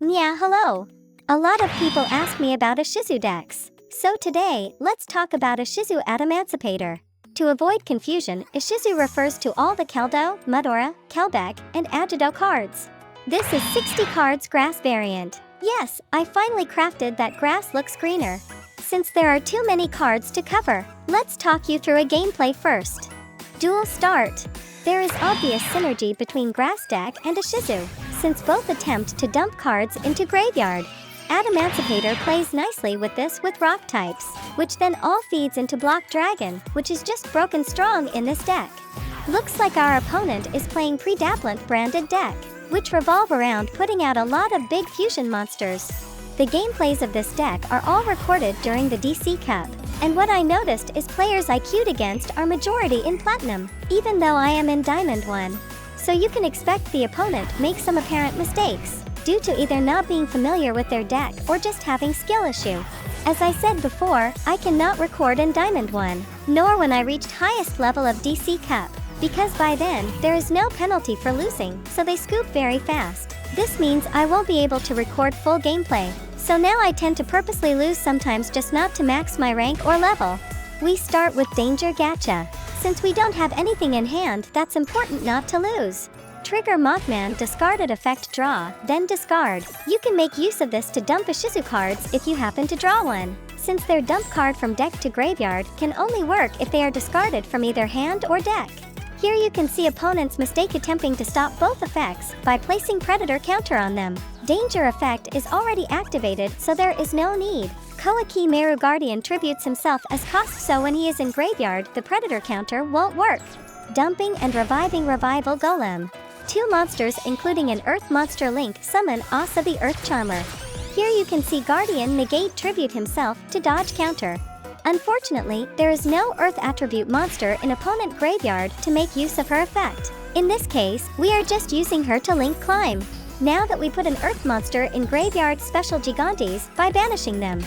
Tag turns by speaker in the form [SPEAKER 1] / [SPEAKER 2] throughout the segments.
[SPEAKER 1] Yeah, hello. A lot of people ask me about Ishizu decks. So today, let's talk about Ishizu Adamancipator. To avoid confusion, Ishizu refers to all the Keldo, Mudora, Kelbeck, and Ajido cards. This is 60 cards grass variant. Yes, I finally crafted that grass looks greener. Since there are too many cards to cover, let's talk you through a gameplay first. Duel start. There is obvious synergy between grass deck and Ishizu, since both attempt to dump cards into graveyard. Adamancipator plays nicely with this with rock types, which then all feeds into Block Dragon, which is just broken strong in this deck. Looks like our opponent is playing Predaplant branded deck, which revolve around putting out a lot of big fusion monsters. The gameplays of this deck are all recorded during the DC Cup, and what I noticed is players I queued against are majority in Platinum, even though I am in Diamond 1. So you can expect the opponent make some apparent mistakes, due to either not being familiar with their deck or just having skill issue. As I said before, I cannot record in Diamond 1, nor when I reached highest level of DC Cup, because by then, there is no penalty for losing, so they scoop very fast. This means I won't be able to record full gameplay, so now I tend to purposely lose sometimes just not to max my rank or level. We start with Danger Gacha. Since we don't have anything in hand, that's important not to lose. Trigger Mothman discarded effect draw, then discard. You can make use of this to dump Ishizu cards if you happen to draw one, since their dump card from deck to graveyard can only work if they are discarded from either hand or deck. Here you can see opponent's mistake attempting to stop both effects by placing Predator counter on them. Danger effect is already activated, so there is no need. Koaki Meru Guardian tributes himself as cost, so when he is in graveyard, the Predator counter won't work. Dumping and reviving Revival Golem. Two monsters including an Earth monster Link summon Asa the Earth Charmer. Here you can see Guardian negate tribute himself to dodge counter. Unfortunately, there is no Earth attribute monster in opponent graveyard to make use of her effect. In this case, we are just using her to Link climb. Now that we put an Earth monster in graveyard, special Gigantes by banishing them.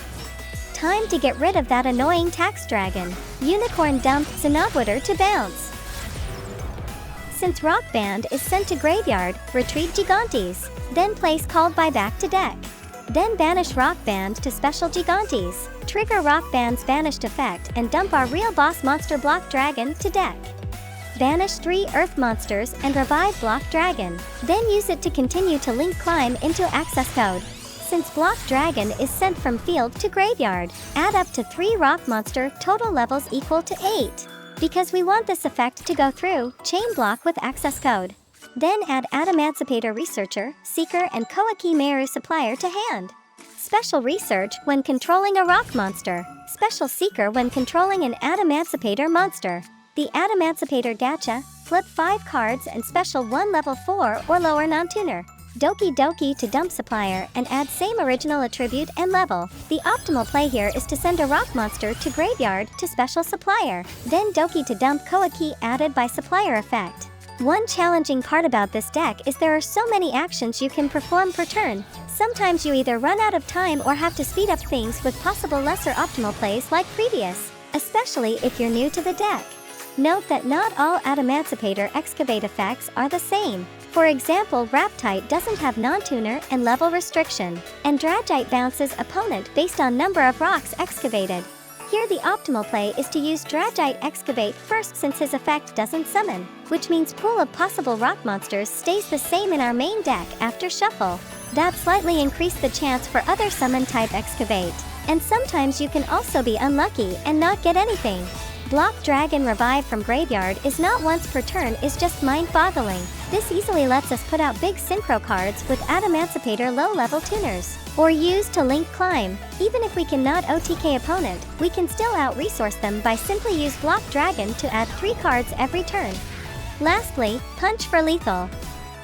[SPEAKER 1] Time to get rid of that annoying tax dragon. Unicorn dump Xenobwitter to bounce. Since Rock Band is sent to graveyard, retreat Gigantes, then place Called by back to deck. Then banish Rock Band to special Gigantes, trigger Rock Band's banished effect and dump our real boss monster Block Dragon to deck. Banish 3 Earth monsters and revive Block Dragon, then use it to continue to Link climb into access code. Since Block Dragon is sent from field to graveyard, add up to 3 rock monster, total levels equal to 8. Because we want this effect to go through, chain block with access code. Then add Adamancipator Researcher, Seeker and Koaki Meru Supplier to hand. Special Research when controlling a rock monster. Special Seeker when controlling an Adamancipator monster. The Adamancipator Gacha, flip 5 cards and special 1 level 4 or lower non-tuner. Doki Doki to dump supplier and add same original attribute and level. The optimal play here is to send a rock monster to graveyard to special supplier, then Doki to dump Koaki added by supplier effect. One challenging part about this deck is there are so many actions you can perform per turn. Sometimes you either run out of time or have to speed up things with possible lesser optimal plays like previous, especially if you're new to the deck. Note that not all Adamancipator Excavate effects are the same. For example, Raptite doesn't have non-tuner and level restriction, and Dragite bounces opponent based on number of rocks excavated. Here the optimal play is to use Dragite Excavate first since his effect doesn't summon, which means pool of possible rock monsters stays the same in our main deck after shuffle. That slightly increased the chance for other summon type Excavate, and sometimes you can also be unlucky and not get anything. Block Dragon Revive from graveyard is not once per turn, is just mind-boggling. This easily lets us put out big synchro cards with Adamancipator low-level tuners, or use to Link climb. Even if we cannot OTK opponent, we can still out-resource them by simply use Block Dragon to add 3 cards every turn. Lastly, Punch for lethal.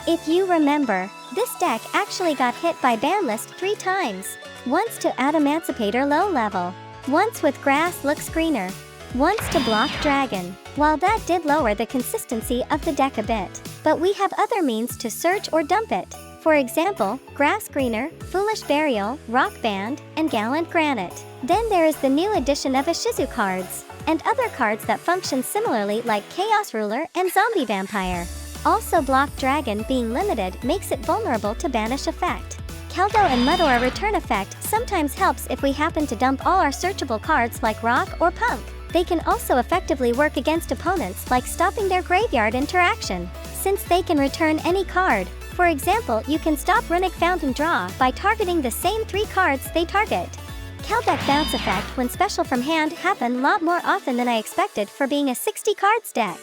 [SPEAKER 1] If you remember, this deck actually got hit by banlist 3 times. Once to Adamancipator low level, once with Grass Looks Greener, once to Block Dragon. While that did lower the consistency of the deck a bit, but we have other means to search or dump it. For example, Grass Greener, Foolish Burial, Rock Band, and Gallant Granite. Then there is the new addition of Ishizu cards, and other cards that function similarly like Chaos Ruler and Zombie Vampire. Also Block Dragon being limited makes it vulnerable to banish effect. Caldo and Mudora return effect sometimes helps if we happen to dump all our searchable cards like Rock or Punk. They can also effectively work against opponents like stopping their graveyard interaction, since they can return any card. For example, you can stop Runic Fountain Draw by targeting the same 3 cards they target. Caldeck Bounce effect when special from hand happen a lot more often than I expected for being a 60 cards deck.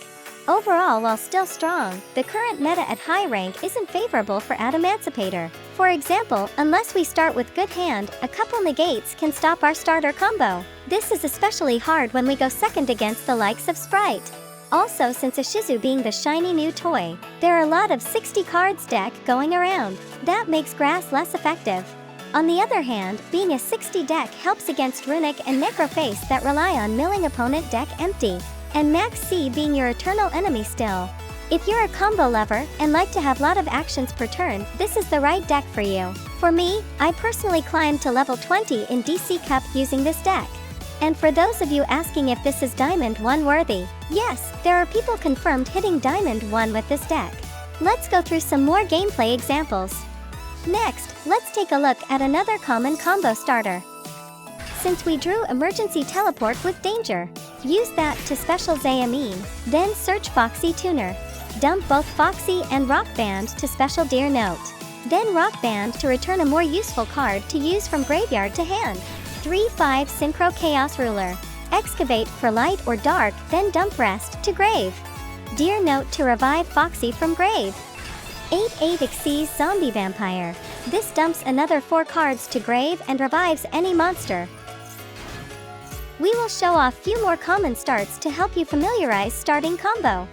[SPEAKER 1] Overall, while still strong, the current meta at high rank isn't favorable for Adamancipator. For example, unless we start with good hand, a couple negates can stop our starter combo. This is especially hard when we go second against the likes of Sprite. Also, since Ishizu being the shiny new toy, there are a lot of 60 cards deck going around. That makes grass less effective. On the other hand, being a 60 deck helps against Runic and Necroface that rely on milling opponent deck empty, and Max C being your eternal enemy still. If you're a combo lover and like to have lot of actions per turn, this is the right deck for you. For me, I personally climbed to level 20 in DC Cup using this deck. And for those of you asking if this is Diamond 1 worthy, yes, there are people confirmed hitting Diamond 1 with this deck. Let's go through some more gameplay examples. Next, let's take a look at another common combo starter. Since we drew Emergency Teleport with Danger, use that to special Zayamine, then search Foxy Tuner. Dump both Foxy and Rock Band to special Deer Note. Then Rock Band to return a more useful card to use from graveyard to hand. 3/5 Synchro Chaos Ruler. Excavate for light or dark, then dump Rest to grave. Deer Note to revive Foxy from grave. 8/8 Xyz Zombie Vampire. This dumps another 4 cards to grave and revives any monster. We will show off few more common starts to help you familiarize starting combo.